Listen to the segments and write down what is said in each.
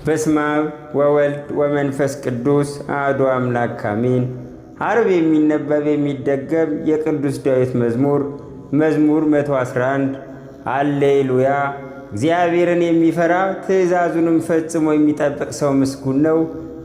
በስመ አብ ወወልድ ወመንፈስ ቅዱስ አሐዱ አምላክ አሜን። ዓርብ የሚነበብ የሚደገም የቅዱስ ዳዊት መዝሙር 111 ሃሌሉያ። እግዚአብሔርን የሚፈራ ትእዛዙንም ፈጽሞ የሚጠብቅ ሰው ምስጉን ነው።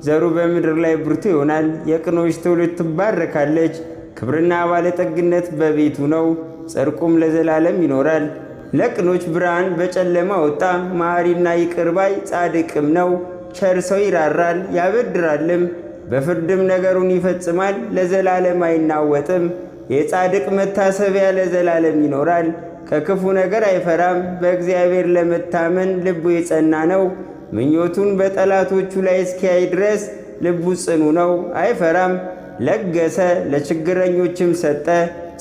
ዘሩ በምድር ላይ ብርቱ ይሆናል። የቅኖች ትውልድ ትባረካለች። ክብርና ባለጠግነት በቤቱ ነው፣ ጽድቁም ለዘላለም ይኖራል። ለቅኖች ብርሃን በጨለማ ወጣ። መሐሪና ይቅር ባይ ጻድቅም ነው። ቸር ሰው ይራራል ያበድራልም፣ በፍርድም ነገሩን ይፈጽማል። ለዘላለም አይናወጥም። የጻድቅ መታሰቢያ ለዘላለም ይኖራል። ከክፉ ነገር አይፈራም። በእግዚአብሔር ለመታመን ልቡ የጸና ነው። ምኞቱን በጠላቶቹ ላይ እስኪያይ ድረስ ልቡ ጽኑ ነው፣ አይፈራም። ለገሰ ለችግረኞችም ሰጠ፣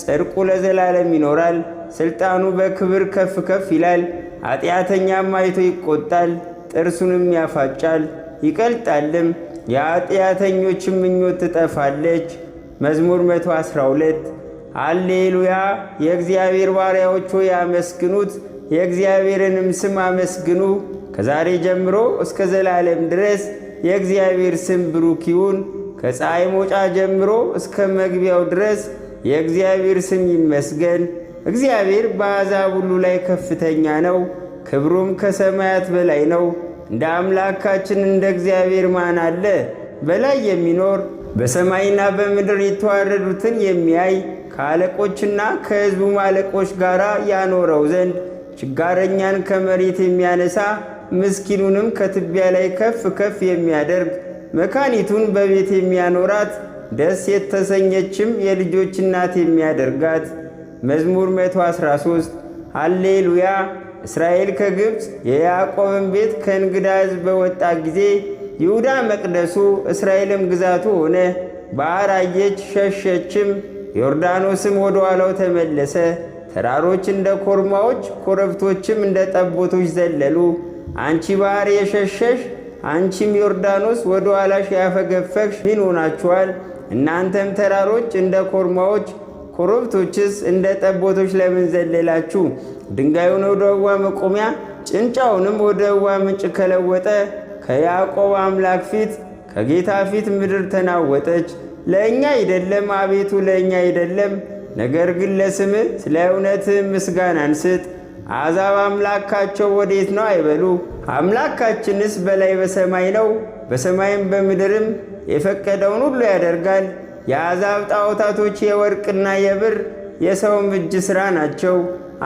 ጽድቁ ለዘላለም ይኖራል። ሥልጣኑ በክብር ከፍ ከፍ ይላል። ኃጢአተኛም አይቶ ይቆጣል፣ ጥርሱንም ያፋጫል ይቀልጣልም። የኃጢአተኞችም ምኞት ትጠፋለች። መዝሙር 112 ሃሌሉያ። የእግዚአብሔር ባሪያዎች ሆይ አመስግኑት፣ የእግዚአብሔርንም ስም አመስግኑ። ከዛሬ ጀምሮ እስከ ዘላለም ድረስ የእግዚአብሔር ስም ብሩክ ይሁን። ከፀሐይ መውጫ ጀምሮ እስከ መግቢያው ድረስ የእግዚአብሔር ስም ይመስገን። እግዚአብሔር በአሕዛብ ሁሉ ላይ ከፍተኛ ነው፣ ክብሩም ከሰማያት በላይ ነው። እንደ አምላካችን እንደ እግዚአብሔር ማን አለ? በላይ የሚኖር በሰማይና በምድር የተዋረዱትን የሚያይ ከአለቆችና ከሕዝቡም አለቆች ጋር ያኖረው ዘንድ ችጋረኛን ከመሬት የሚያነሳ ምስኪኑንም ከትቢያ ላይ ከፍ ከፍ የሚያደርግ መካኒቱን በቤት የሚያኖራት ደስ የተሰኘችም የልጆች እናት የሚያደርጋት። መዝሙር 113 ሃሌሉያ። እስራኤል ከግብፅ የያዕቆብን ቤት ከእንግዳ ሕዝብ በወጣ ጊዜ ይሁዳ መቅደሱ እስራኤልም ግዛቱ ሆነ። ባሕር አየች ሸሸችም፣ ዮርዳኖስም ወደ ኋላው ተመለሰ። ተራሮች እንደ ኮርማዎች ኮረብቶችም እንደ ጠቦቶች ዘለሉ። አንቺ ባሕር የሸሸሽ አንቺም ዮርዳኖስ ወደ ኋላሽ ያፈገፈግሽ ምን ሆናችኋል? እናንተም ተራሮች እንደ ኮርማዎች ኮረብቶችስ እንደ ጠቦቶች ለምን ዘለላችሁ? ድንጋዩን ወደ ውኃ መቆሚያ ጭንጫውንም ወደ ውኃ ምንጭ ከለወጠ ከያዕቆብ አምላክ ፊት ከጌታ ፊት ምድር ተናወጠች። ለእኛ አይደለም አቤቱ ለእኛ አይደለም፣ ነገር ግን ለስምህ ስለ እውነትህ ምስጋናን ስጥ። አሕዛብ አምላካቸው ወዴት ነው አይበሉ። አምላካችንስ በላይ በሰማይ ነው፣ በሰማይም በምድርም የፈቀደውን ሁሉ ያደርጋል። የአሕዛብ ጣዖታቶች የወርቅና የብር የሰውም እጅ ሥራ ናቸው።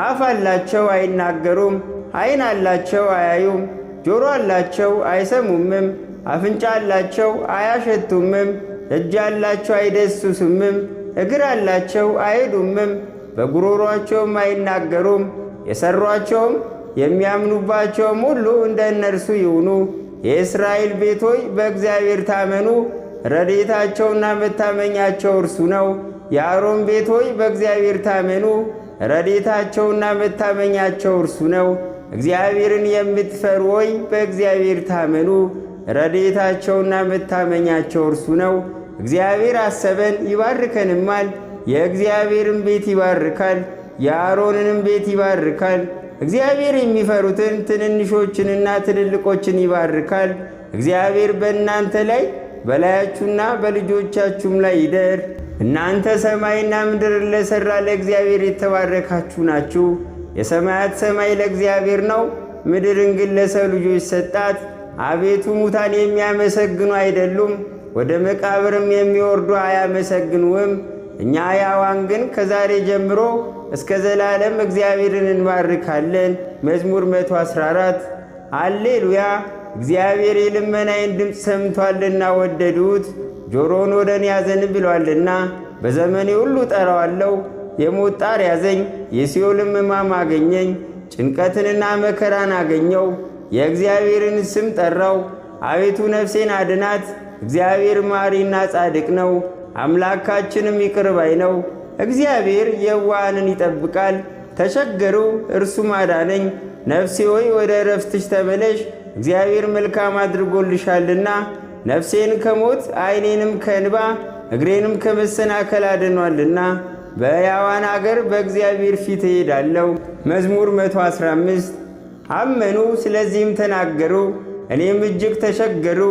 አፍ አላቸው አይናገሩም፣ ዓይን አላቸው አያዩም፣ ጆሮ አላቸው አይሰሙምም፣ አፍንጫ አላቸው አያሸቱምም፣ እጅ አላቸው አይደሱስምም፣ እግር አላቸው አይሄዱምም፣ በጉሮሯቸውም አይናገሩም። የሠሯቸውም የሚያምኑባቸውም ሁሉ እንደ እነርሱ ይሁኑ። የእስራኤል ቤት ሆይ በእግዚአብሔር ታመኑ፣ ረድኤታቸውና መታመኛቸው እርሱ ነው። የአሮን ቤት ሆይ በእግዚአብሔር ታመኑ፣ ረድኤታቸውና መታመኛቸው እርሱ ነው። እግዚአብሔርን የምትፈሩ ሆይ በእግዚአብሔር ታመኑ፣ ረድኤታቸውና መታመኛቸው እርሱ ነው። እግዚአብሔር አሰበን ይባርከንማል፣ የእግዚአብሔርን ቤት ይባርካል፣ የአሮንንም ቤት ይባርካል። እግዚአብሔር የሚፈሩትን ትንንሾችንና ትልልቆችን ይባርካል። እግዚአብሔር በእናንተ ላይ በላያችሁና በልጆቻችሁም ላይ ይደር። እናንተ ሰማይና ምድርን ለሠራ ለእግዚአብሔር የተባረካችሁ ናችሁ። የሰማያት ሰማይ ለእግዚአብሔር ነው፣ ምድርን ግን ለሰው ልጆች ሰጣት። አቤቱ ሙታን የሚያመሰግኑ አይደሉም፣ ወደ መቃብርም የሚወርዱ አያመሰግኑም። እኛ ሕያዋን ግን ከዛሬ ጀምሮ እስከ ዘላለም እግዚአብሔርን እንባርካለን። መዝሙር 114 ሃሌሉያ። እግዚአብሔር የልመናዬን ድምፅ ሰምቶአልና ወደዱት። ጆሮውን ወደ እኔ ያዘንብሎአልና በዘመኔ ሁሉ ጠራዋለሁ። የሞት ጣር ያዘኝ፣ የሲኦልም ሕማም አገኘኝ። ጭንቀትንና መከራን አገኘው፣ የእግዚአብሔርን ስም ጠራው። አቤቱ ነፍሴን አድናት። እግዚአብሔር መሐሪና ጻድቅ ነው፣ አምላካችንም ይቅር ባይ ነው። እግዚአብሔር የዋሃንን ይጠብቃል። ተቸገሩ እርሱም አዳነኝ። ነፍሴ ሆይ ወደ ዕረፍትሽ ተመለሽ፣ እግዚአብሔር መልካም አድርጎልሻልና። ነፍሴን ከሞት ዓይኔንም ከእንባ እግሬንም ከመሰናከል አድኗልና። በሕያዋን አገር በእግዚአብሔር ፊት እሄዳለሁ። መዝሙር 115 አመኑ፣ ስለዚህም ተናገሩ። እኔም እጅግ ተቸገሩ።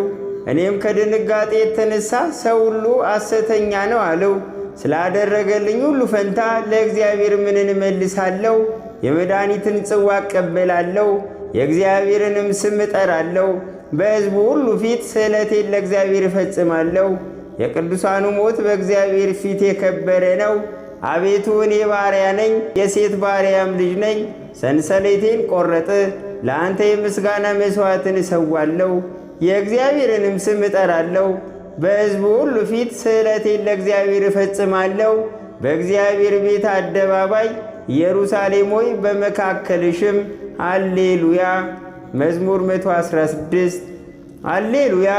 እኔም ከድንጋጤ የተነሳ ሰው ሁሉ ሐሰተኛ ነው አለው። ስላደረገልኝ ሁሉ ፈንታ ለእግዚአብሔር ምንን እመልሳለሁ? የመድኃኒትን ጽዋ እቀበላለሁ፣ የእግዚአብሔርንም ስም እጠራለሁ። በሕዝቡ ሁሉ ፊት ስእለቴን ለእግዚአብሔር እፈጽማለሁ። የቅዱሳኑ ሞት በእግዚአብሔር ፊት የከበረ ነው። አቤቱ እኔ ባሪያ ነኝ፣ የሴት ባሪያም ልጅ ነኝ። ሰንሰለቴን ቆረጥ። ለአንተ የምስጋና መሥዋዕትን እሰዋለሁ፣ የእግዚአብሔርንም ስም እጠራለሁ። በሕዝቡ ሁሉ ፊት ስእለቴን ለእግዚአብሔር እፈጽማለሁ። በእግዚአብሔር ቤት አደባባይ ኢየሩሳሌም ሆይ በመካከልሽም አሌሉያ። መዝሙር 116 አሌሉያ።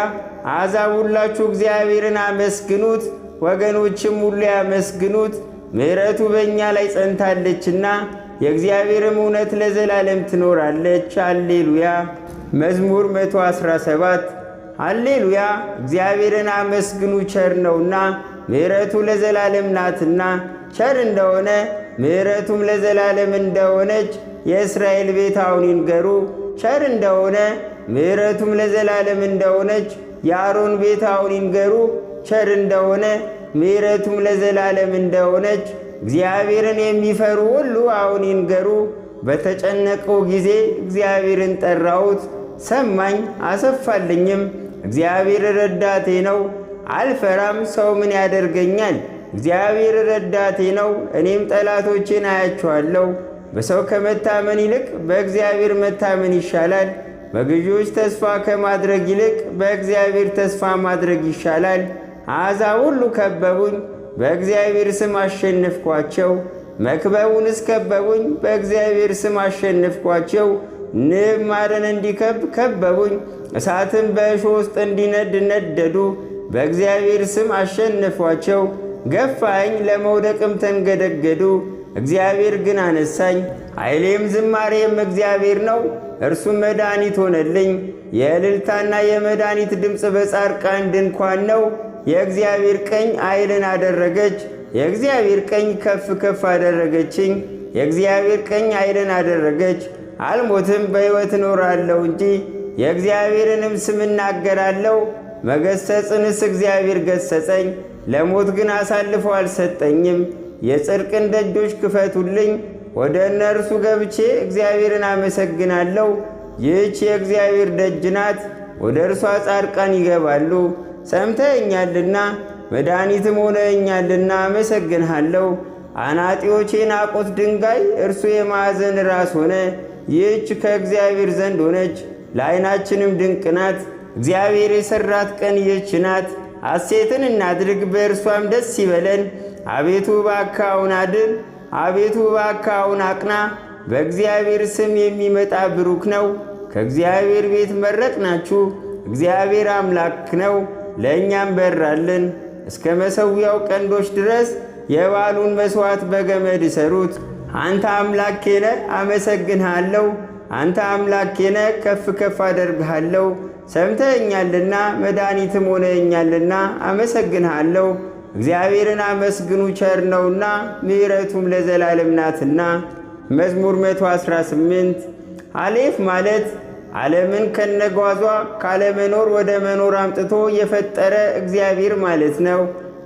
አሕዛብ ሁላችሁ እግዚአብሔርን አመስግኑት፣ ወገኖችም ሁሉ ያመስግኑት። ምሕረቱ በእኛ ላይ ጸንታለችና የእግዚአብሔርም እውነት ለዘላለም ትኖራለች። አሌሉያ። መዝሙር 117 አሌሉያ። እግዚአብሔርን አመስግኑ ቸር ነውና ምሕረቱ ለዘላለም ናትና። ቸር እንደሆነ ምሕረቱም ለዘላለም እንደሆነች የእስራኤል ቤት አሁን ይንገሩ። ቸር እንደሆነ ምሕረቱም ለዘላለም እንደሆነች የአሮን ቤት አሁን ይንገሩ። ቸር እንደሆነ ምሕረቱም ለዘላለም እንደሆነች እግዚአብሔርን የሚፈሩ ሁሉ አሁን ይንገሩ። በተጨነቀው ጊዜ እግዚአብሔርን ጠራሁት፣ ሰማኝ አሰፋልኝም። እግዚአብሔር ረዳቴ ነው፣ አልፈራም። ሰው ምን ያደርገኛል? እግዚአብሔር ረዳቴ ነው፣ እኔም ጠላቶቼን አያቸዋለሁ። በሰው ከመታመን ይልቅ በእግዚአብሔር መታመን ይሻላል። በገዢዎች ተስፋ ከማድረግ ይልቅ በእግዚአብሔር ተስፋ ማድረግ ይሻላል። አሕዛብ ሁሉ ከበቡኝ፣ በእግዚአብሔር ስም አሸነፍኳቸው። መክበቡንስ ከበቡኝ፣ በእግዚአብሔር ስም አሸነፍኳቸው። ንብ ማርን እንዲከብ ከበቡኝ፣ እሳትም በእሾህ ውስጥ እንዲነድ ነደዱ። በእግዚአብሔር ስም አሸነፏቸው። ገፋኝ፣ ለመውደቅም ተንገደገዱ። እግዚአብሔር ግን አነሳኝ። ኃይሌም ዝማሬም እግዚአብሔር ነው፣ እርሱም መድኃኒት ሆነልኝ። የእልልታና የመድኃኒት ድምፅ በጻድቃን ድንኳን ነው። የእግዚአብሔር ቀኝ ኃይልን አደረገች። የእግዚአብሔር ቀኝ ከፍ ከፍ አደረገችኝ። የእግዚአብሔር ቀኝ ኃይልን አደረገች። አልሞትም፣ በሕይወት እኖራለሁ እንጂ የእግዚአብሔርንም ስም እናገራለሁ። መገሰጽንስ እግዚአብሔር ገሰጸኝ፣ ለሞት ግን አሳልፎ አልሰጠኝም። የጽድቅን ደጆች ክፈቱልኝ፣ ወደ እነርሱ ገብቼ እግዚአብሔርን አመሰግናለሁ። ይህች የእግዚአብሔር ደጅ ናት፣ ወደ እርሷ ጻድቃን ይገባሉ። ሰምተኸኛልና መድኃኒትም ሆነኸኛልና አመሰግንሃለሁ። አናጢዎቼ ናቁት ድንጋይ፣ እርሱ የማዕዘን ራስ ሆነ። ይህች ከእግዚአብሔር ዘንድ ሆነች፣ ለዓይናችንም ድንቅ ናት። እግዚአብሔር የሠራት ቀን ይህች ናት። ሐሴትን እናድርግ፣ በእርሷም ደስ ይበለን። አቤቱ እባክህ አሁን አድን፣ አቤቱ እባክህ አሁን አቅና። በእግዚአብሔር ስም የሚመጣ ብሩክ ነው። ከእግዚአብሔር ቤት መረቅናችሁ። እግዚአብሔር አምላክ ነው፣ ለእኛም በራልን። እስከ መሠዊያው ቀንዶች ድረስ የበዓሉን መሥዋዕት በገመድ እሰሩት። አንተ አምላኬ ነህ፣ አመሰግንሃለሁ። አንተ አምላኬ ነህ፣ ከፍ ከፍ አደርግሃለሁ። ሰምተኸኛልና መድኃኒትም ሆነኸኛልና አመሰግንሃለሁ። እግዚአብሔርን አመስግኑ፣ ቸር ነውና ምሕረቱም ለዘላለም ናትና። መዝሙር 118 አሌፍ ማለት ዓለምን ከነጓዟ ካለመኖር ወደ መኖር አምጥቶ የፈጠረ እግዚአብሔር ማለት ነው።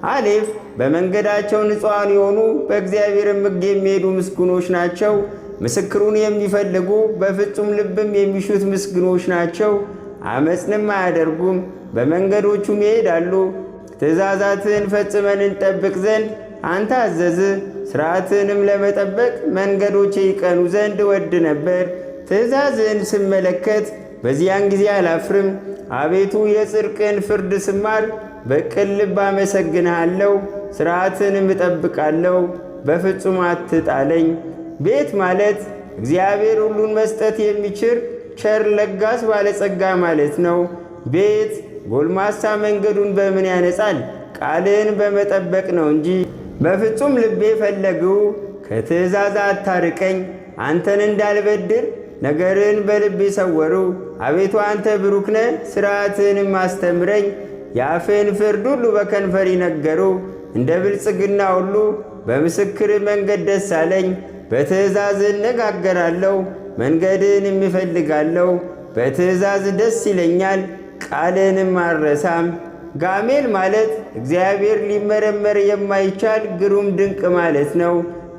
አሌፍ በመንገዳቸው ንጹሐን የሆኑ በእግዚአብሔርም ሕግ የሚሄዱ ምስጉኖች ናቸው። ምስክሩን የሚፈልጉ በፍጹም ልብም የሚሹት ምስጉኖች ናቸው። ዓመፅንም አያደርጉም፣ በመንገዶቹም ይሄዳሉ። ትእዛዛትህን ፈጽመን እንጠብቅ ዘንድ አንተ አዘዝህ። ሥርዓትህንም ለመጠበቅ መንገዶቼ ይቀኑ ዘንድ እወድ ነበር። ትእዛዝህን ስመለከት በዚያን ጊዜ አላፍርም። አቤቱ የጽድቅን ፍርድ ስማር በቅን ልብ አመሰግንሃለሁ። ሥርዓትህንም እጠብቃለሁ፣ በፍጹም አትጣለኝ። ቤት ማለት እግዚአብሔር ሁሉን መስጠት የሚችል ቸር ለጋስ ባለጸጋ ማለት ነው። ቤት ጎልማሳ መንገዱን በምን ያነጻል? ቃልህን በመጠበቅ ነው እንጂ። በፍጹም ልቤ ፈለግሁ፣ ከትእዛዝ አታርቀኝ። አንተን እንዳልበድል ነገርህን በልቤ ሰወሩ። አቤቱ አንተ ብሩክ ነህ፣ ሥርዓትህንም አስተምረኝ። የአፍህን ፍርድ ሁሉ በከንፈር ነገሩ። እንደ ብልጽግና ሁሉ በምስክር መንገድ ደስ አለኝ። በትእዛዝህ እነጋገራለሁ፣ መንገድህንም እፈልጋለሁ። በትእዛዝ ደስ ይለኛል፣ ቃልንም አልረሳም። ጋሜል ማለት እግዚአብሔር ሊመረመር የማይቻል ግሩም ድንቅ ማለት ነው።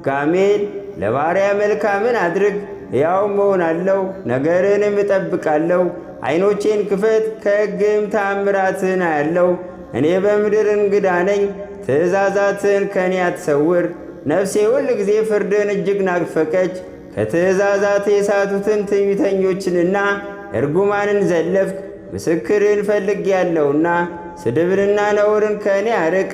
ጋሜል ለባሪያ መልካምን አድርግ፣ ሕያው እሆናለሁ፣ ነገርንም እጠብቃለሁ። ዓይኖቼን ክፈት፣ ከሕግም ተአምራትን አያለሁ። እኔ በምድር እንግዳ ነኝ፣ ትእዛዛትን ከኔ አትሰውር። ነፍሴ ሁል ጊዜ ፍርድን እጅግ ናፈቀች። ከትእዛዛት የሳቱትን ትዕቢተኞችንና እርጉማንን ዘለፍክ። ምስክርን ፈልጌአለሁና ስድብንና ነውርን ከእኔ አርቅ።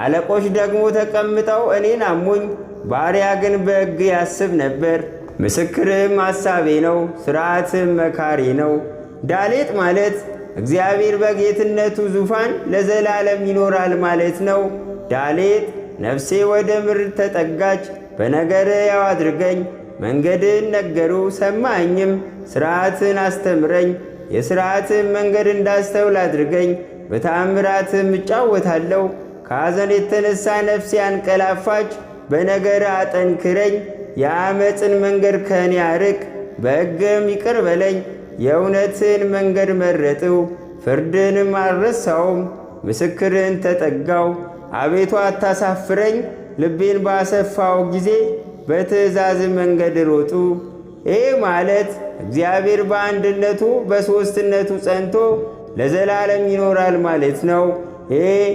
አለቆች ደግሞ ተቀምጠው እኔን አሙኝ፣ ባሪያ ግን በሕግ ያስብ ነበር። ምስክርም አሳቤ ነው፣ ሥርዓትም መካሪ ነው። ዳሌጥ ማለት እግዚአብሔር በጌትነቱ ዙፋን ለዘላለም ይኖራል ማለት ነው። ዳሌጥ ነፍሴ ወደ ምድር ተጠጋች፣ በነገርህ ሕያው አድርገኝ። መንገድን ነገሩ ሰማኝም፣ ሥርዓትን አስተምረኝ። የሥርዓትን መንገድ እንዳስተውል አድርገኝ፣ በተአምራትም እጫወታለሁ። ከሐዘን የተነሣ ነፍሴ አንቀላፋች፣ በነገር አጠንክረኝ። የዓመፅን መንገድ ከእኔ አርቅ፣ በሕግም ይቅር በለኝ። የእውነትን መንገድ መረጥው፣ ፍርድንም አልረሳውም። ምስክርን ተጠጋው፣ አቤቱ አታሳፍረኝ። ልቤን ባሰፋው ጊዜ በትእዛዝ መንገድ ሮጡ። ይህ ማለት እግዚአብሔር በአንድነቱ በሦስትነቱ ጸንቶ ለዘላለም ይኖራል ማለት ነው። ይህ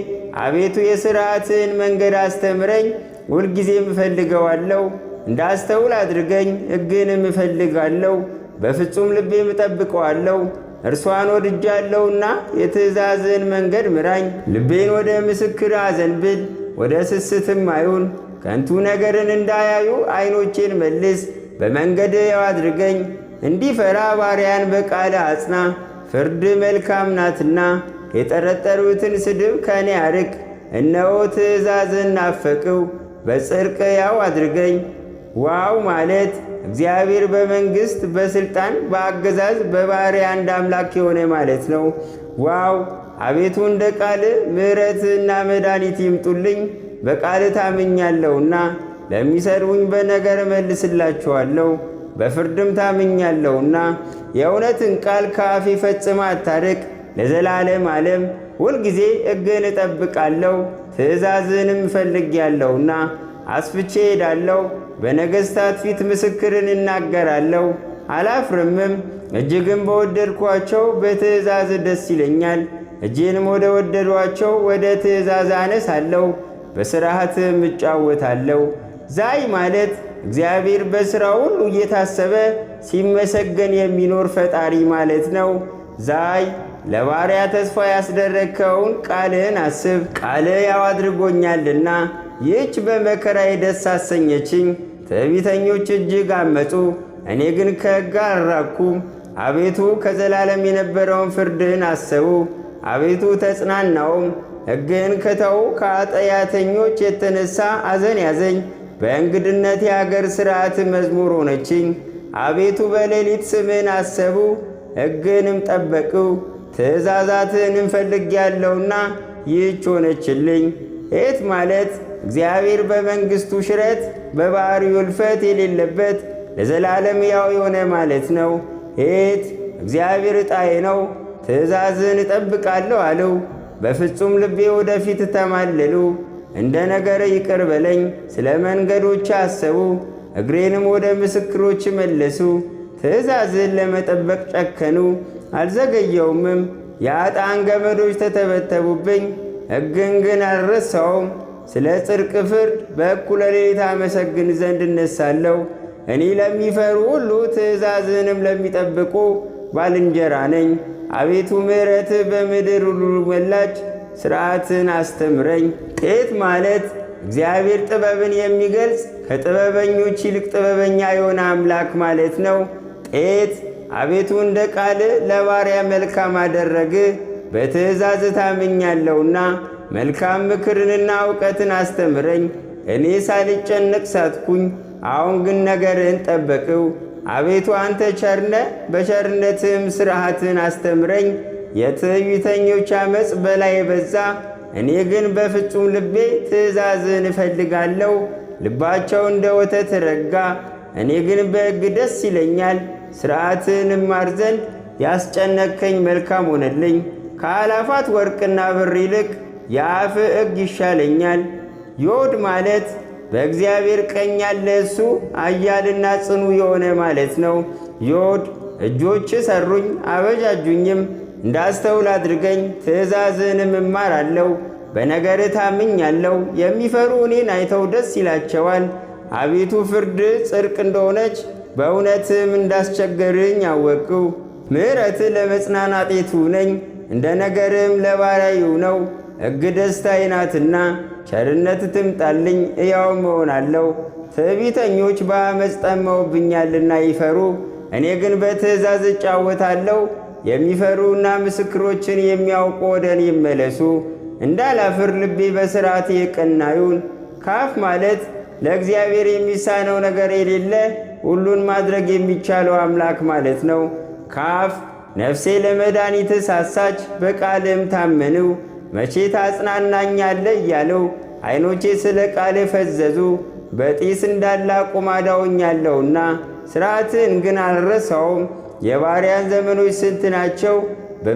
አቤቱ የሥርዓትን መንገድ አስተምረኝ፣ ሁልጊዜም እፈልገዋለሁ። እንዳስተውል አድርገኝ፣ ሕግንም እፈልጋለሁ። በፍጹም ልቤም እጠብቀዋለሁ። እርሷን ወድጃለሁና የትእዛዝን መንገድ ምራኝ። ልቤን ወደ ምስክር አዘንብል፣ ወደ ስስትም አይሁን። ከንቱ ነገርን እንዳያዩ ዓይኖቼን መልስ፣ በመንገድ ሕያው አድርገኝ። እንዲፈራ ባሪያን በቃል አጽና፣ ፍርድ መልካም ናትና። የጠረጠሩትን ስድብ ከእኔ አርቅ። እነሆ ትእዛዝን ናፈቅው፣ በጽድቅ ሕያው አድርገኝ። ዋው ማለት እግዚአብሔር በመንግሥት በሥልጣን በአገዛዝ በባሕርይ አንድ አምላክ የሆነ ማለት ነው። ዋው አቤቱ እንደ ቃል ምሕረትና መድኃኒት ይምጡልኝ። በቃል ታምኛለሁና ለሚሰድቡኝ በነገር እመልስላቸዋለሁ። በፍርድም ታምኛለሁና የእውነትን ቃል ከአፌ ፈጽማ አታርቅ። ለዘላለም ዓለም ሁልጊዜ ሕግን እጠብቃለሁ። ትእዛዝንም እፈልጌአለሁና አስፍቼ ሄዳለሁ። በነገሥታት ፊት ምስክርን እናገራለሁ፣ አላፍርምም። እጅግም በወደድኳቸው በትእዛዝ ደስ ይለኛል። እጄንም ወደ ወደዷቸው ወደ ትእዛዝ አነሳለሁ፣ በሥርዓትም እጫወታለሁ። ዛይ ማለት እግዚአብሔር በሥራ ሁሉ እየታሰበ ሲመሰገን የሚኖር ፈጣሪ ማለት ነው። ዛይ ለባሪያ ተስፋ ያስደረግከውን ቃልህን አስብ። ቃልህ ሕያው አድርጎኛልና ይህች በመከራዬ ደስ አሰኘችኝ። ትዕቢተኞች እጅግ አመፁ፣ እኔ ግን ከሕግ አልራቅኩም። አቤቱ ከዘላለም የነበረውን ፍርድህን አሰቡ። አቤቱ ተጽናናውም። ሕግህን ከተው ከኃጢአተኞች የተነሣ አዘን ያዘኝ። በእንግድነት የአገር ሥርዓት መዝሙር ሆነችኝ። አቤቱ በሌሊት ስምህን አሰቡ፣ ሕግህንም ጠበቅሁ። ትእዛዛትህንም ፈልጌአለሁና ይህች ሆነችልኝ። ኤት ማለት እግዚአብሔር በመንግሥቱ ሽረት በባሕርዩ እልፈት የሌለበት ለዘላለም ሕያው የሆነ ማለት ነው። ኤት እግዚአብሔር ዕጣዬ ነው፣ ትእዛዝን እጠብቃለሁ አለው። በፍጹም ልቤ ወደፊት ተማለሉ። እንደ ነገር ይቅር በለኝ፣ ስለ መንገዶች አሰቡ። እግሬንም ወደ ምስክሮች መለሱ። ትእዛዝን ለመጠበቅ ጨከኑ፣ አልዘገየውምም። የአጣን ገመዶች ተተበተቡብኝ፣ ሕግን ግን አልረሳውም። ስለ ጽድቅ ፍርድ በእኩለ ሌሊት አመሰግን ዘንድ እነሳለሁ። እኔ ለሚፈሩ ሁሉ ትእዛዝንም ለሚጠብቁ ባልንጀራ ነኝ። አቤቱ ምሕረትህ በምድር ሁሉ መላች፣ ሥርዓትን አስተምረኝ። ጤት ማለት እግዚአብሔር ጥበብን የሚገልጽ ከጥበበኞች ይልቅ ጥበበኛ የሆነ አምላክ ማለት ነው። ጤት አቤቱ እንደ ቃል ለባሪያ መልካም አደረግህ። በትእዛዝ ታምኛለሁና መልካም ምክርንና እውቀትን አስተምረኝ። እኔ ሳልጨነቅ ሳትኩኝ፣ አሁን ግን ነገርህን ጠበቅሁ። አቤቱ አንተ ቸርነ፣ በቸርነትህም ሥርዓትን አስተምረኝ። የትዕቢተኞች ዓመፅ በላይ የበዛ፣ እኔ ግን በፍጹም ልቤ ትእዛዝህን እፈልጋለሁ። ልባቸው እንደ ወተት ረጋ፣ እኔ ግን በሕግ ደስ ይለኛል። ሥርዓትህን እማር ዘንድ ያስጨነቅከኝ መልካም ሆነልኝ። ከአላፋት ወርቅና ብር ይልቅ የአፍ ሕግ ይሻለኛል። ዮድ ማለት በእግዚአብሔር ቀኝ ያለ እሱ ኃያልና ጽኑ የሆነ ማለት ነው። ዮድ እጆች ሰሩኝ አበጃጁኝም፣ እንዳስተውል አድርገኝ፣ ትእዛዝህንም እማራለሁ። በነገር ታምኛለሁ፣ የሚፈሩ እኔን አይተው ደስ ይላቸዋል። አቤቱ ፍርድ ጽድቅ እንደሆነች በእውነትም እንዳስቸገርኝ አወቅሁ። ምሕረትህ ለመጽናናቴቱ ነኝ፣ እንደ ነገርም ለባሪያው ነው። ሕግ ደስታዬ ናትና ቸርነት ትምጣልኝ፣ ሕያውም እሆናለሁ። ትዕቢተኞች በአመፅ ጠመውብኛልና ይፈሩ፣ እኔ ግን በትእዛዝ እጫወታለሁ። የሚፈሩና ምስክሮችን የሚያውቁ ወደ እኔ ይመለሱ። እንዳላፍር ልቤ በሥርዓቴ የቀና ይሁን። ካፍ ማለት ለእግዚአብሔር የሚሳነው ነገር የሌለ ሁሉን ማድረግ የሚቻለው አምላክ ማለት ነው። ካፍ ነፍሴ ለመድኃኒት ሳሳች፣ በቃልም ታመንው። መቼ ታጽናናኛለህ እያለው ዐይኖቼ ስለ ቃል ፈዘዙ። በጢስ እንዳለ አቁማዳ ሆኛለሁና ሥርዓትህን ግን አልረሳውም። የባሪያን ዘመኖች ስንት ናቸው?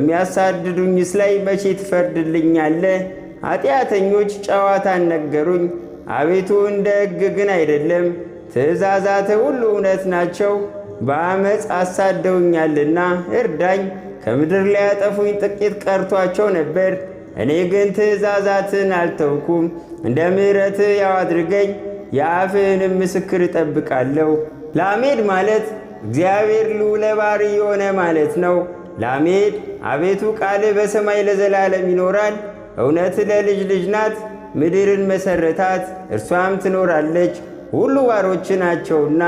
በሚያሳድዱኝስ ላይ መቼ ትፈርድልኛለህ? ኃጢአተኞች ጨዋታን ነገሩኝ፣ አቤቱ እንደ ሕግ ግን አይደለም። ትእዛዛትህ ሁሉ እውነት ናቸው። በአመፅ አሳደውኛልና እርዳኝ። ከምድር ላይ ያጠፉኝ ጥቂት ቀርቷቸው ነበር፣ እኔ ግን ትእዛዛትን አልተውኩም። እንደ ምሕረትህ ያው አድርገኝ፣ የአፍህንም ምስክር እጠብቃለሁ። ላሜድ ማለት እግዚአብሔር ልዑለ ባሕርይ የሆነ ማለት ነው። ላሜድ አቤቱ ቃልህ በሰማይ ለዘላለም ይኖራል። እውነትህ ለልጅ ልጅ ናት። ምድርን መሠረታት፣ እርሷም ትኖራለች። ሁሉ ባሮች ናቸውና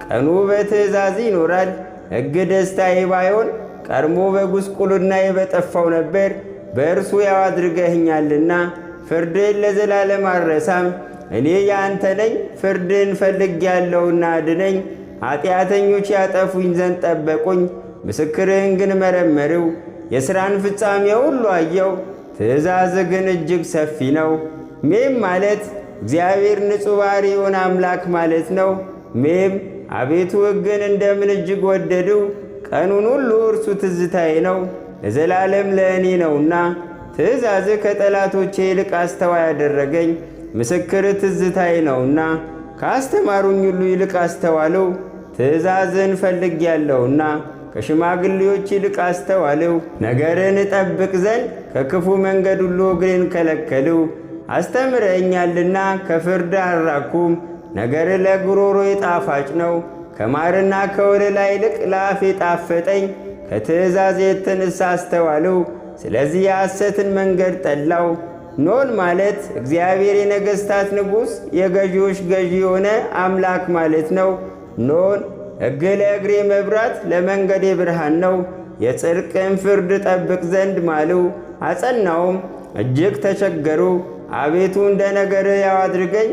ቀኑ በትእዛዝ ይኖራል። ሕግ ደስታዬ ባይሆን ቀድሞ በጉስቁልናዬ በጠፋው ነበር። በእርሱ ያው አድርገህኛልና ፍርድህን ለዘላለም አልረሳም። እኔ የአንተ ነኝ፣ ፍርድህን ፈልጌአለሁና አድነኝ። ኃጢአተኞች ያጠፉኝ ዘንድ ጠበቁኝ፣ ምስክርህን ግን መረመርው። የሥራን ፍጻሜ ሁሉ አየው፣ ትእዛዝህ ግን እጅግ ሰፊ ነው። ሜም ማለት እግዚአብሔር ንጹሕ ባሕርይ የሆነ አምላክ ማለት ነው። ሜም አቤቱ ሕግን እንደምን እጅግ ወደድው። ቀኑን ሁሉ እርሱ ትዝታዬ ነው፣ ለዘላለም ለእኔ ነውና። ትእዛዝህ ከጠላቶቼ ይልቅ አስተዋይ ያደረገኝ፣ ምስክርህ ትዝታዬ ነውና። ካስተማሩኝ ሁሉ ይልቅ አስተዋልሁ፣ ትእዛዝህን ፈልጌአለሁና። ከሽማግሌዎች ይልቅ አስተዋልሁ፣ ነገርን እጠብቅ ዘንድ ከክፉ መንገድ ሁሉ እግሬን ከለከልሁ። አስተምረኛልና ከፍርድ አልራኩም። ነገር ለጉሮሮዬ ጣፋጭ ነው፣ ከማርና ከወለላ ይልቅ ለአፌ ጣፈጠኝ። ከትእዛዝ የተነሣ አስተዋልሁ፣ ስለዚህ የሐሰትን መንገድ ጠላው። ኖን ማለት እግዚአብሔር የነገሥታት ንጉሥ የገዢዎች ገዢ የሆነ አምላክ ማለት ነው። ኖን ሕግ ለእግሬ መብራት ለመንገዴ ብርሃን ነው። የጽድቅን ፍርድ ጠብቅ ዘንድ ማልሁ፣ አጸናውም፣ እጅግ ተቸገሩ። አቤቱ እንደ ነገርህ ያው አድርገኝ፣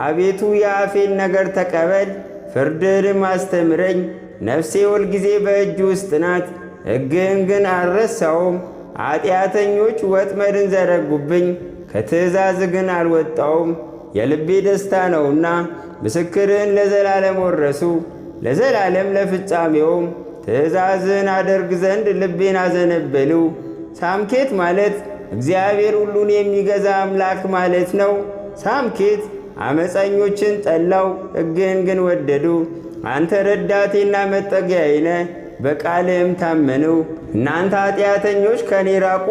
አቤቱ የአፌን ነገር ተቀበል። ፍርድህንም አስተምረኝ። ነፍሴ ሁልጊዜ በእጅ ውስጥ ናት፣ ሕግህን ግን አልረሳውም። ኃጢአተኞች ወጥመድን ዘረጉብኝ፣ ከትእዛዝህ ግን አልወጣውም። የልቤ ደስታ ነውና ምስክርህን ለዘላለም ወረሱ፣ ለዘላለም ለፍጻሜውም። ትእዛዝህን አደርግ ዘንድ ልቤን አዘነበሉ። ሳምኬት ማለት እግዚአብሔር ሁሉን የሚገዛ አምላክ ማለት ነው። ሳምኬት አመፀኞችን ጠላው፣ ሕግህን ግን ወደዱ። አንተ ረዳቴና መጠጊያዬ ነህ፣ በቃልህም ታመንሁ። እናንተ ኃጢአተኞች ከኔ ራቁ፣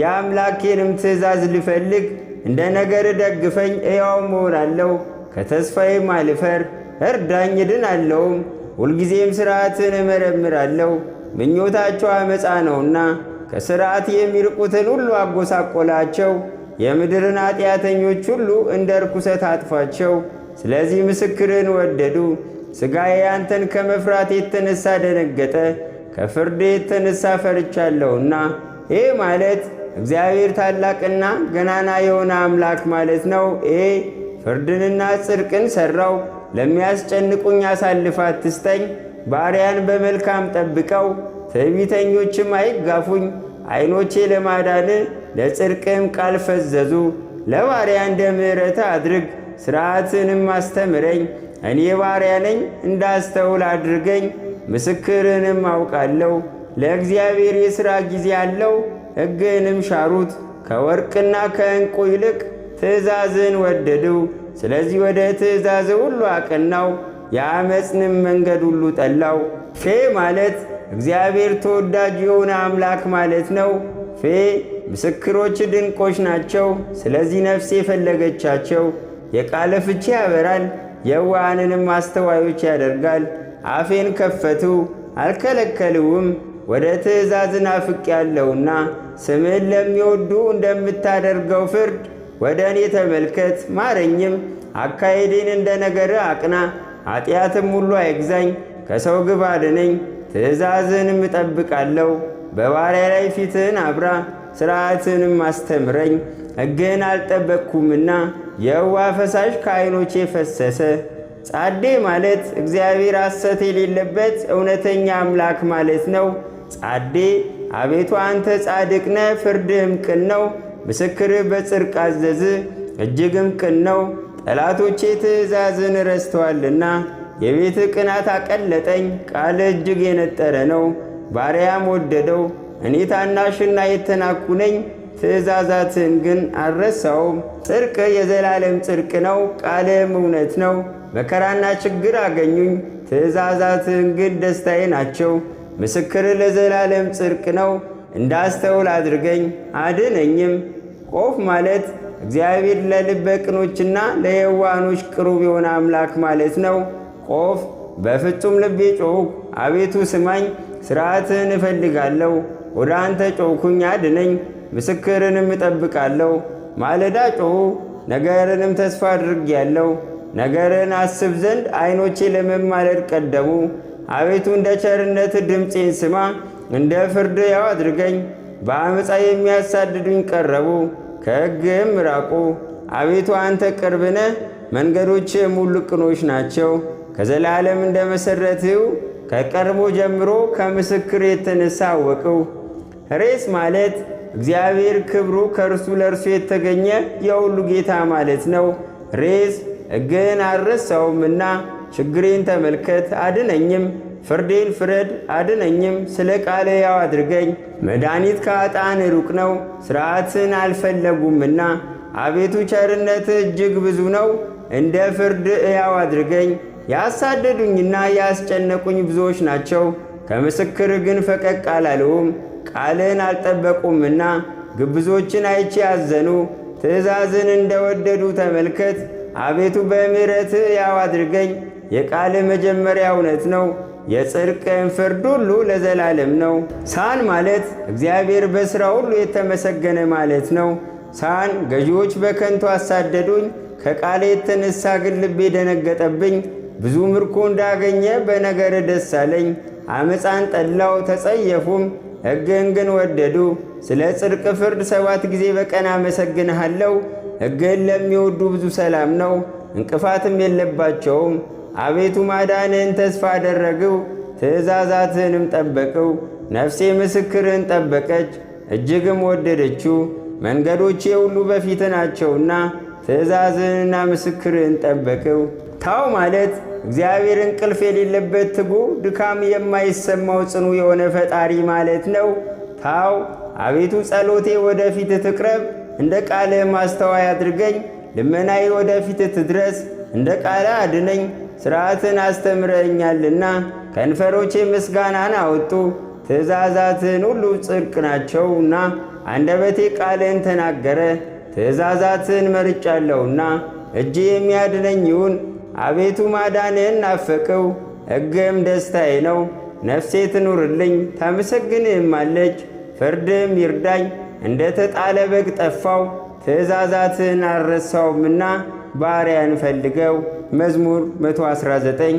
የአምላኬንም ትእዛዝ ልፈልግ። እንደ ነገር ደግፈኝ፣ ሕያውም እሆናለሁ። ከተስፋዬም አልፈር፣ እርዳኝ እድናለሁም። ሁልጊዜም ሥርዓትን እመረምራለሁ፣ ምኞታቸው አመፃ ነውና። ከሥርዓት የሚርቁትን ሁሉ አጎሳቆላቸው። የምድርን ኃጢአተኞች ሁሉ እንደ ርኩሰት አጥፏቸው። ስለዚህ ምስክርን ወደዱ። ሥጋዬ አንተን ከመፍራት የተነሣ ደነገጠ፣ ከፍርድ የተነሣ ፈርቻለሁና። ይህ ማለት እግዚአብሔር ታላቅና ገናና የሆነ አምላክ ማለት ነው። ፍርድንና ጽድቅን ሠራው። ለሚያስጨንቁኝ አሳልፍ አትስጠኝ። ባሪያን በመልካም ጠብቀው፣ ትዕቢተኞችም አይጋፉኝ። ዐይኖቼ ለማዳን ለጽድቅም ቃል ፈዘዙ። ለባሪያ እንደ ምሕረትህ አድርግ፣ ሥርዓትንም አስተምረኝ። እኔ ባሪያ ነኝ፣ እንዳስተውል አድርገኝ። ምስክርንም አውቃለሁ፣ ለእግዚአብሔር የሥራ ጊዜ አለው። ሕግህንም ሻሩት። ከወርቅና ከዕንቁ ይልቅ ትእዛዝን ወደድው። ስለዚህ ወደ ትእዛዝ ሁሉ አቀናው፣ የአመፅንም መንገድ ሁሉ ጠላው። ፌ ማለት እግዚአብሔር ተወዳጅ የሆነ አምላክ ማለት ነው። ፌ ምስክሮች ድንቆች ናቸው። ስለዚህ ነፍሴ የፈለገቻቸው። የቃለ ፍቺ ያበራል፣ የዋሃንንም አስተዋዮች ያደርጋል። አፌን ከፈቱ አልከለከልውም፣ ወደ ትእዛዝ ናፍቄአለሁና። ስምህን ለሚወዱ እንደምታደርገው ፍርድ ወደ እኔ ተመልከት፣ ማረኝም። አካሄዴን እንደ ነገርህ አቅና፣ ኃጢአትም ሁሉ አይግዛኝ። ከሰው ግፍ አድነኝ፣ ትእዛዝህንም እጠብቃለሁ። በባሪያ ላይ ፊትህን አብራ፣ ሥርዓትህንም አስተምረኝ። ሕግህን አልጠበቅኩምና የውሃ ፈሳሽ ከዓይኖቼ ፈሰሰ። ጻዴ ማለት እግዚአብሔር ሐሰት የሌለበት እውነተኛ አምላክ ማለት ነው። ጻዴ አቤቱ አንተ ጻድቅ ነህ፣ ፍርድህም ቅን ነው። ምስክርህ በጽድቅ አዘዝ፣ እጅግም ቅን ነው። ጠላቶቼ ትእዛዝን ረስተዋልና የቤትህ ቅናት አቀለጠኝ። ቃልህ እጅግ የነጠረ ነው፣ ባሪያም ወደደው። እኔ ታናሽና የተናኩ ነኝ፣ ትእዛዛትን ግን አልረሳውም። ጽድቅ የዘላለም ጽድቅ ነው፣ ቃልህም እውነት ነው። መከራና ችግር አገኙኝ፣ ትእዛዛትን ግን ደስታዬ ናቸው። ምስክርህ ለዘላለም ጽድቅ ነው፣ እንዳስተውል አድርገኝ አድነኝም። ቆፍ ማለት እግዚአብሔር ለልበ ቅኖችና ለየዋኖች ቅሩብ የሆነ አምላክ ማለት ነው። ቆፍ በፍጹም ልቤ ጮኽሁ፣ አቤቱ ስማኝ፣ ሥርዓትህን እፈልጋለሁ። ወደ አንተ ጮኽኩኝ፣ አድነኝ፣ ምስክርንም እጠብቃለሁ። ማለዳ ጮኹ፣ ነገርንም ተስፋ አድርጌአለሁ። ነገርን አስብ ዘንድ ዓይኖቼ ለመማለድ ቀደሙ። አቤቱ እንደ ቸርነት ድምፄን ስማ፣ እንደ ፍርድ ያው አድርገኝ። በአመፃ የሚያሳድዱኝ ቀረቡ፣ ከሕግህም ራቁ። አቤቱ አንተ ቅርብ ነህ፣ መንገዶችህም ሁሉ ቅኖች ናቸው። ከዘላለም እንደ መሠረትው ከቀድሞ ጀምሮ ከምስክር የተነሣ አወቅሁ። ሬስ ማለት እግዚአብሔር ክብሩ ከእርሱ ለእርሱ የተገኘ የሁሉ ጌታ ማለት ነው። ሬስ ሕግህን አልረሳውምና ችግሬን ተመልከት አድነኝም። ፍርዴን ፍረድ አድነኝም። ስለ ቃል ሕያው አድርገኝ። መድኃኒት ከኃጥአን ሩቅ ነው፣ ሥርዓትን አልፈለጉምና። አቤቱ ቸርነትህ እጅግ ብዙ ነው፣ እንደ ፍርድ ሕያው አድርገኝ። ያሳደዱኝና ያስጨነቁኝ ብዙዎች ናቸው፣ ከምስክር ግን ፈቀቅ አላልሁም። ቃልህን አልጠበቁምና ግብዞችን አይቼ አዘኑ። ትእዛዝን እንደወደዱ ተመልከት። አቤቱ በምሕረትህ ሕያው አድርገኝ። የቃልህ መጀመሪያ እውነት ነው፣ የጽድቅህን ፍርድ ሁሉ ለዘላለም ነው። ሳን ማለት እግዚአብሔር በሥራ ሁሉ የተመሰገነ ማለት ነው። ሳን ገዢዎች በከንቱ አሳደዱኝ፣ ከቃሌ የተነሣ ግን ልቤ ደነገጠብኝ። ብዙ ምርኮ እንዳገኘ በነገር ደስ አለኝ። አመፃን ጠላው ተጸየፉም፣ ሕግህን ግን ወደዱ። ስለ ጽድቅ ፍርድ 7 ጊዜ በቀን አመሰግንሃለሁ። ሕግህን ለሚወዱ ብዙ ሰላም ነው፣ እንቅፋትም የለባቸውም። አቤቱ ማዳንህን ተስፋ አደረግው፣ ትእዛዛትህንም ጠበቅው። ነፍሴ ምስክርህን ጠበቀች፣ እጅግም ወደደችው። መንገዶቼ ሁሉ በፊት ናቸውና ትእዛዝህንና ምስክርህን ጠበቅው። ታው ማለት እግዚአብሔር እንቅልፍ የሌለበት ትጉ፣ ድካም የማይሰማው ጽኑ የሆነ ፈጣሪ ማለት ነው። ታው አቤቱ ጸሎቴ ወደ ፊት ትቅረብ፣ እንደ ቃልህ ማስተዋይ አድርገኝ። ልመናዬ ወደ ፊት ትድረስ፣ እንደ ቃልህ አድነኝ። ሥርዓትን አስተምረኛልና ከንፈሮቼ ምስጋናን አወጡ። ትእዛዛትን ሁሉ ጽድቅ ናቸውና አንደበቴ ቃልህን ተናገረ። ትእዛዛትን መርጫለሁና እጄ የሚያድነኝ ይሁን። አቤቱ ማዳንህን ናፈቅው፣ ሕግህም ደስታዬ ነው። ነፍሴ ትኑርልኝ ታመሰግንህም አለች። ፍርድህም ይርዳኝ፣ እንደ ተጣለ በግ ጠፋው። ትእዛዛትህን አልረሳውምና ባሪያን ፈልገው። መዝሙር 119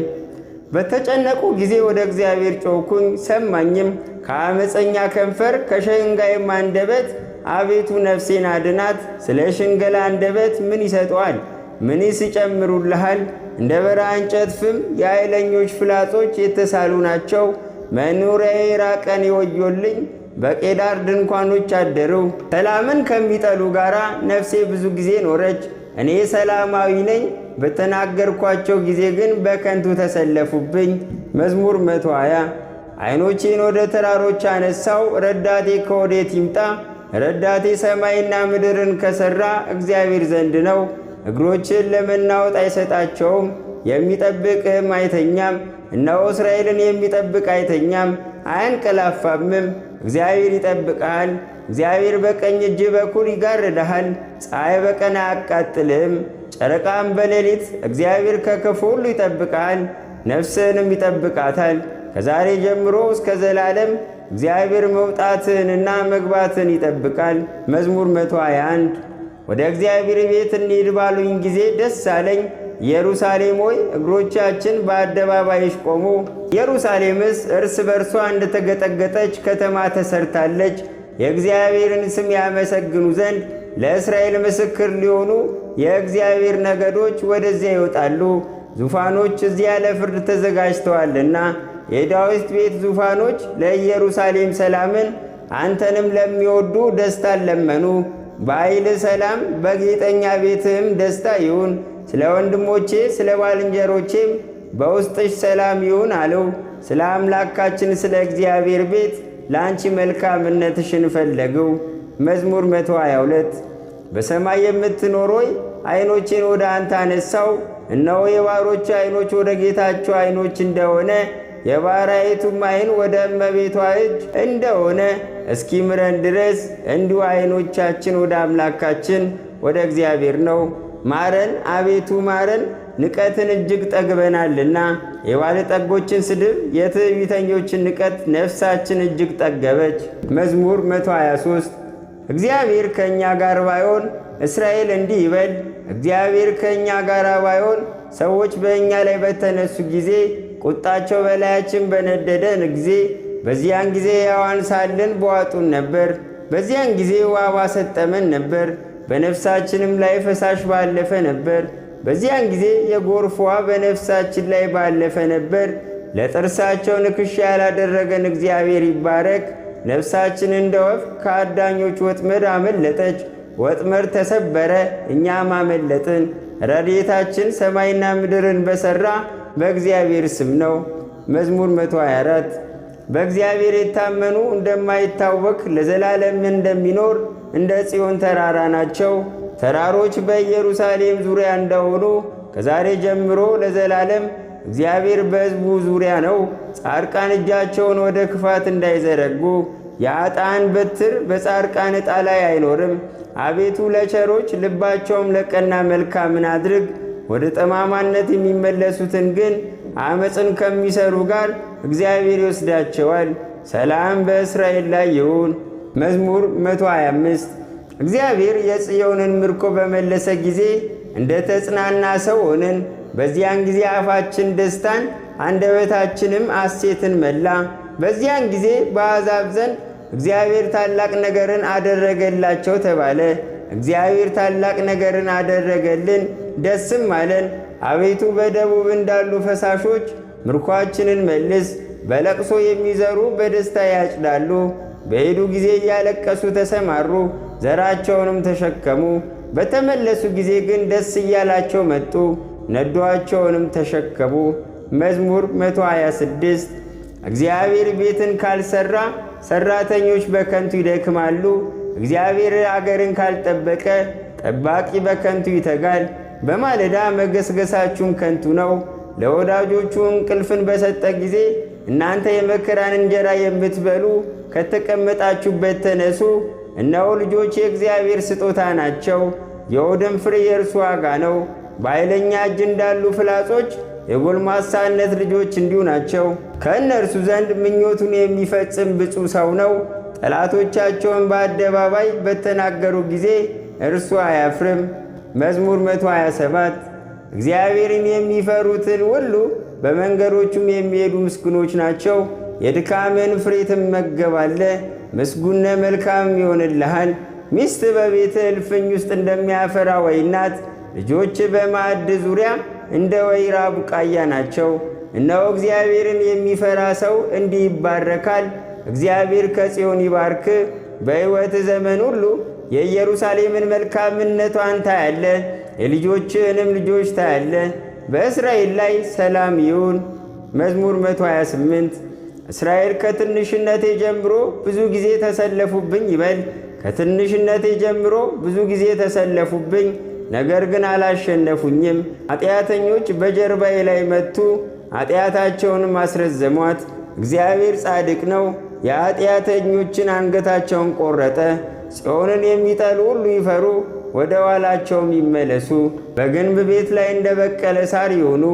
በተጨነቁ ጊዜ ወደ እግዚአብሔር ጮኽኩኝ፣ ሰማኝም። ከአመፀኛ ከንፈር ከሸንጋይም አንደበት አቤቱ ነፍሴን አድናት። ስለ ሽንገላ አንደበት ምን ይሰጠዋል? ምንስ ይጨምሩልሃል? እንደ በረሃ እንጨት ፍም የኃይለኞች ፍላጾች የተሳሉ ናቸው። መኖሪያዬ ራቀን የወዮልኝ፣ በቄዳር ድንኳኖች አደሩ። ሰላምን ከሚጠሉ ጋር ነፍሴ ብዙ ጊዜ ኖረች። እኔ ሰላማዊ ነኝ፣ በተናገርኳቸው ጊዜ ግን በከንቱ ተሰለፉብኝ። መዝሙር 120 ዓይኖቼን ወደ ተራሮች አነሳው። ረዳቴ ከወዴት ይምጣ? ረዳቴ ሰማይና ምድርን ከሠራ እግዚአብሔር ዘንድ ነው። እግሮችን ለመናወጥ አይሰጣቸውም፣ የሚጠብቅህም አይተኛም። እነሆ እስራኤልን የሚጠብቅ አይተኛም አያንቀላፋምም። እግዚአብሔር ይጠብቅሃል። እግዚአብሔር በቀኝ እጅ በኩል ይጋርድሃል። ፀሐይ በቀን አያቃጥልህም፣ ጨረቃም በሌሊት። እግዚአብሔር ከክፉ ሁሉ ይጠብቅሃል፣ ነፍስህንም ይጠብቃታል። ከዛሬ ጀምሮ እስከ ዘላለም እግዚአብሔር መውጣትህንና መግባትህን ይጠብቃል። መዝሙር 121 ወደ እግዚአብሔር ቤት እንሂድ ባሉኝ ጊዜ ደስ አለኝ። ኢየሩሳሌም ሆይ እግሮቻችን በአደባባይሽ ቆሙ። ኢየሩሳሌምስ እርስ በርሷ እንደተገጠገጠች ከተማ ተሰርታለች። የእግዚአብሔርን ስም ያመሰግኑ ዘንድ ለእስራኤል ምስክር ሊሆኑ የእግዚአብሔር ነገዶች ወደዚያ ይወጣሉ። ዙፋኖች እዚያ ለፍርድ ተዘጋጅተዋልና የዳዊት ቤት ዙፋኖች ለኢየሩሳሌም ሰላምን፣ አንተንም ለሚወዱ ደስታን ለመኑ። በኃይል ሰላም በጌጠኛ ቤትህም ደስታ ይሁን። ስለ ወንድሞቼ ስለ ባልንጀሮቼም በውስጥሽ ሰላም ይሁን አለው። ስለ አምላካችን ስለ እግዚአብሔር ቤት ለአንቺ መልካምነትሽን ፈለግው። መዝሙር 122 በሰማይ የምትኖር ሆይ ዓይኖቼን ወደ አንተ አነሳው። እነሆ የባሮች ዓይኖች ወደ ጌታቸው ዓይኖች እንደሆነ የባሪያይቱም ዓይን ወደ እመቤቷ እጅ እንደሆነ እስኪምረን ድረስ እንዲሁ ዓይኖቻችን ወደ አምላካችን ወደ እግዚአብሔር ነው። ማረን አቤቱ ማረን፣ ንቀትን እጅግ ጠግበናልና። የባለጠጎችን ስድብ የትዕቢተኞችን ንቀት ነፍሳችን እጅግ ጠገበች። መዝሙር 123 እግዚአብሔር ከእኛ ጋር ባይሆን እስራኤል እንዲህ ይበል። እግዚአብሔር ከእኛ ጋር ባይሆን ሰዎች በእኛ ላይ በተነሱ ጊዜ፣ ቁጣቸው በላያችን በነደደን ጊዜ፣ በዚያን ጊዜ ሕያዋን ሳለን በዋጡን ነበር። በዚያን ጊዜ ውኃ ባሰጠመን ነበር፣ በነፍሳችንም ላይ ፈሳሽ ባለፈ ነበር። በዚያን ጊዜ የጎርፍ ውኃ በነፍሳችን ላይ ባለፈ ነበር። ለጥርሳቸው ንክሻ ያላደረገን እግዚአብሔር ይባረክ። ነፍሳችን እንደ ወፍ ከአዳኞች ወጥመድ አመለጠች። ወጥመድ ተሰበረ፣ እኛም አመለጥን። ረድኤታችን ሰማይና ምድርን በሠራ በእግዚአብሔር ስም ነው። መዝሙር 124 በእግዚአብሔር የታመኑ እንደማይታወክ ለዘላለም እንደሚኖር እንደ ጽዮን ተራራ ናቸው። ተራሮች በኢየሩሳሌም ዙሪያ እንደሆኑ ከዛሬ ጀምሮ ለዘላለም እግዚአብሔር በሕዝቡ ዙሪያ ነው። ጻድቃን እጃቸውን ወደ ክፋት እንዳይዘረጉ፣ የኃጥአን በትር በጻድቃን ዕጣ ላይ አይኖርም። አቤቱ ለቸሮች ልባቸውም ለቀና መልካምን አድርግ። ወደ ጠማማነት የሚመለሱትን ግን ዓመፅን ከሚሰሩ ጋር እግዚአብሔር ይወስዳቸዋል። ሰላም በእስራኤል ላይ ይሁን። መዝሙር 125 እግዚአብሔር የጽዮንን ምርኮ በመለሰ ጊዜ እንደ ተጽናና ሰው ሆንን። በዚያን ጊዜ አፋችን ደስታን አንደበታችንም ሐሴትን መላ። በዚያን ጊዜ በአሕዛብ ዘንድ እግዚአብሔር ታላቅ ነገርን አደረገላቸው ተባለ። እግዚአብሔር ታላቅ ነገርን አደረገልን፣ ደስም አለን። አቤቱ በደቡብ እንዳሉ ፈሳሾች ምርኳችንን መልስ። በለቅሶ የሚዘሩ በደስታ ያጭዳሉ። በሄዱ ጊዜ እያለቀሱ ተሰማሩ፣ ዘራቸውንም ተሸከሙ። በተመለሱ ጊዜ ግን ደስ እያላቸው መጡ፣ ነዶአቸውንም ተሸከሙ። መዝሙር 126 እግዚአብሔር ቤትን ካልሠራ ሠራተኞች በከንቱ ይደክማሉ። እግዚአብሔር አገርን ካልጠበቀ ጠባቂ በከንቱ ይተጋል። በማለዳ መገስገሳችሁም ከንቱ ነው። ለወዳጆቹ እንቅልፍን በሰጠ ጊዜ እናንተ የመከራን እንጀራ የምትበሉ ከተቀመጣችሁበት ተነሱ። እነሆ ልጆች የእግዚአብሔር ስጦታ ናቸው፣ የሆድም ፍሬ የእርሱ ዋጋ ነው። በኃይለኛ እጅ እንዳሉ ፍላጾች የጎልማሳነት ልጆች እንዲሁ ናቸው። ከእነርሱ ዘንድ ምኞቱን የሚፈጽም ብፁዕ ሰው ነው። ጠላቶቻቸውን በአደባባይ በተናገሩ ጊዜ እርሱ አያፍርም። መዝሙር 127 እግዚአብሔርን የሚፈሩትን ሁሉ በመንገዶቹም የሚሄዱ ምስጉኖች ናቸው። የድካምን ፍሬ ትመገባለህ፣ ምስጉነ መልካምም ይሆንልሃል። ሚስት በቤት እልፍኝ ውስጥ እንደሚያፈራ ወይን ናት። ልጆች በማዕድ ዙሪያ እንደ ወይራ ቡቃያ ናቸው። እነሆ እግዚአብሔርን የሚፈራ ሰው እንዲህ ይባረካል። እግዚአብሔር ከጽዮን ይባርክ። በሕይወት ዘመን ሁሉ የኢየሩሳሌምን መልካምነቷን ታያለ፣ የልጆችህንም ልጆች ታያለ። በእስራኤል ላይ ሰላም ይሁን። መዝሙር 128 እስራኤል ከትንሽነቴ ጀምሮ ብዙ ጊዜ ተሰለፉብኝ ይበል። ከትንሽነቴ ጀምሮ ብዙ ጊዜ ተሰለፉብኝ፣ ነገር ግን አላሸነፉኝም። ኃጢአተኞች በጀርባዬ ላይ መቱ፣ ኃጢአታቸውንም አስረዘሟት። እግዚአብሔር ጻድቅ ነው፣ የኃጢአተኞችን አንገታቸውን ቆረጠ። ጽዮንን የሚጠሉ ሁሉ ይፈሩ፣ ወደ ኋላቸውም ይመለሱ። በግንብ ቤት ላይ እንደ በቀለ ሳር ይሆኑ፣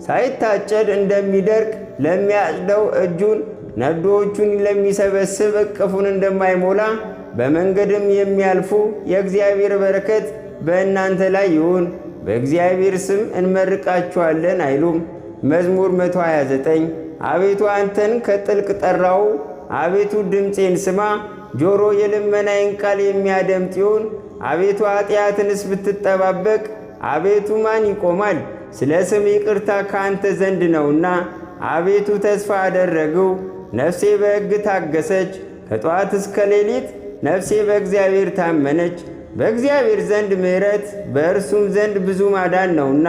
ሳይታጨድ እንደሚደርቅ ለሚያጭደው እጁን ነዶዎቹን ለሚሰበስብ እቅፉን እንደማይሞላ በመንገድም የሚያልፉ የእግዚአብሔር በረከት በእናንተ ላይ ይሁን፣ በእግዚአብሔር ስም እንመርቃችኋለን አይሉም። መዝሙር 129 አቤቱ አንተን ከጥልቅ ጠራው፣ አቤቱ ድምፄን ስማ። ጆሮ የልመናዬን ቃል የሚያደምጥ ይሁን። አቤቱ ኃጢአትንስ ብትጠባበቅ አቤቱ ማን ይቆማል? ስለ ስም ይቅርታ ከአንተ ዘንድ ነውና። አቤቱ ተስፋ አደረግሁ፣ ነፍሴ በሕግ ታገሰች። ከጠዋት እስከ ሌሊት ነፍሴ በእግዚአብሔር ታመነች። በእግዚአብሔር ዘንድ ምሕረት በእርሱም ዘንድ ብዙ ማዳን ነውና።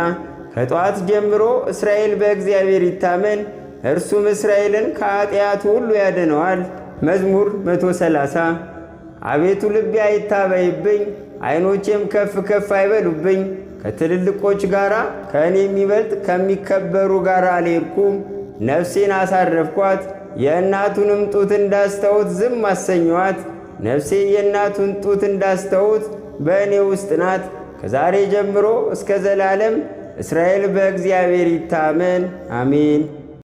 ከጠዋት ጀምሮ እስራኤል በእግዚአብሔር ይታመን፣ እርሱም እስራኤልን ከኃጢአቱ ሁሉ ያድነዋል። መዝሙር 130 አቤቱ ልቤ አይታበይብኝ፣ ዓይኖቼም ከፍ ከፍ አይበሉብኝ። ከትልልቆች ጋር ከእኔ የሚበልጥ ከሚከበሩ ጋር አልሄድኩም። ነፍሴን አሳረፍኳት፣ የእናቱንም ጡት እንዳስተውት ዝም አሰኘኋት። ነፍሴ የእናቱን ጡት እንዳስተውት በእኔ ውስጥ ናት። ከዛሬ ጀምሮ እስከ ዘላለም እስራኤል በእግዚአብሔር ይታመን፣ አሜን።